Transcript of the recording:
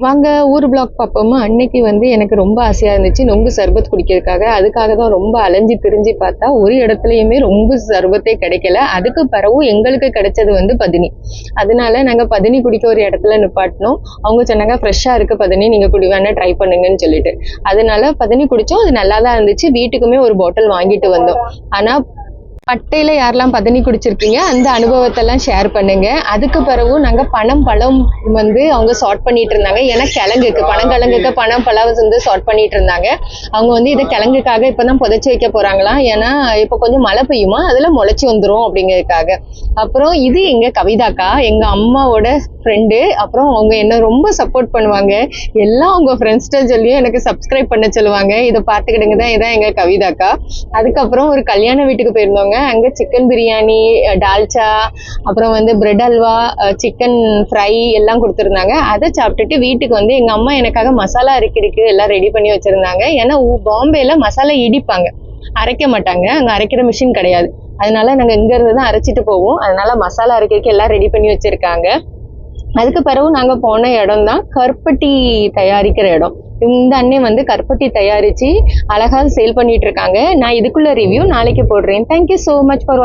வாங்க ஊர் பிளாக் பார்ப்போமா. அன்னைக்கு வந்து எனக்கு ரொம்ப ஆசையாக இருந்துச்சு நொங்கு சர்பத் குடிக்கிறதுக்காக. அதுக்காக தான் ரொம்ப அலைஞ்சு திரிஞ்சு பார்த்தா ஒரு இடத்துலையுமே ரொம்ப சர்பத்தே கிடைக்கல. அதுக்கு பிறகு எங்களுக்கு கிடைச்சது வந்து பதினி. அதனால நாங்கள் பதினி குடிக்க ஒரு இடத்துல நிப்பாட்டினோம். அவங்க சொன்னாங்க ஃப்ரெஷ்ஷாக இருக்குது பதினி, நீங்கள் குடி வேணா ட்ரை பண்ணுங்கன்னு சொல்லிட்டு. அதனால பதினி குடித்தோம். அது நல்லா தான் இருந்துச்சு. வீட்டுக்குமே ஒரு பாட்டில் வாங்கிட்டு வந்தோம். ஆனால் பட்டையில யாரெல்லாம் பதனி குடிச்சிருக்கீங்க அந்த அனுபவத்தெல்லாம் ஷேர் பண்ணுங்க. அதுக்கு பிறகு நாங்க பழம் வந்து அவங்க சார்ட் பண்ணிட்டு இருந்தாங்க. ஏன்னா கிழங்குக்கு பனங்கிழங்குக்கு பழம் வந்து சார்ட் பண்ணிட்டு இருந்தாங்க. அவங்க வந்து இதை கிழங்குக்காக இப்பதான் புதைச்சி வைக்க போறாங்களாம். ஏன்னா இப்ப கொஞ்சம் மழை பெய்யுமா, அதுல முளைச்சி வந்துரும் அப்படிங்கிறதுக்காக. அப்புறம் இது எங்க கவிதாக்கா, எங்க அம்மாவோட ஃப்ரெண்டு. அப்புறம் அவங்க என்ன ரொம்ப சப்போர்ட் பண்ணுவாங்க. எல்லாம் அவங்க ஃப்ரெண்ட்ஸ்கிட்ட சொல்லியும் எனக்கு சப்ஸ்கிரைப் பண்ண சொல்லுவாங்க. இதை பார்த்துக்கிடுங்க தான். இதான் எங்க கவிதாக்கா. அதுக்கப்புறம் ஒரு கல்யாண வீட்டுக்கு போயிருந்தோங்க. அங்க சிக்கன் பிரியாணி, டால்ச்சா, அப்புறம் வந்து பிரெட் அல்வா, சிக்கன் ஃப்ரை எல்லாம் கொடுத்துருந்தாங்க. அதை சாப்பிட்டுட்டு வீட்டுக்கு வந்து எங்க அம்மா எனக்காக மசாலா அரைக்கிறதுக்கு எல்லாம் ரெடி பண்ணி வச்சிருந்தாங்க. ஏன்னா பாம்பேல மசாலா இடிப்பாங்க, அரைக்க மாட்டாங்க. அங்க அரைக்கிற மிஷின் கிடையாது. அதனால நாங்க இங்க இருந்து தான் அரைச்சிட்டு போவோம். அதனால மசாலா அரைக்கிறதுக்கு எல்லாம் ரெடி பண்ணி வச்சிருக்காங்க. அதுக்கு பிறகு நாங்க போன இடம் தான் கருப்பட்டி தயாரிக்கிற இடம். இந்த அண்ணே வந்து கருப்பட்டி தயாரிச்சு அழகா சேல் பண்ணிட்டு இருக்காங்க. நான் இதுக்குள்ள ரிவ்யூ நாளைக்கு போடுறேன். Thank you so much for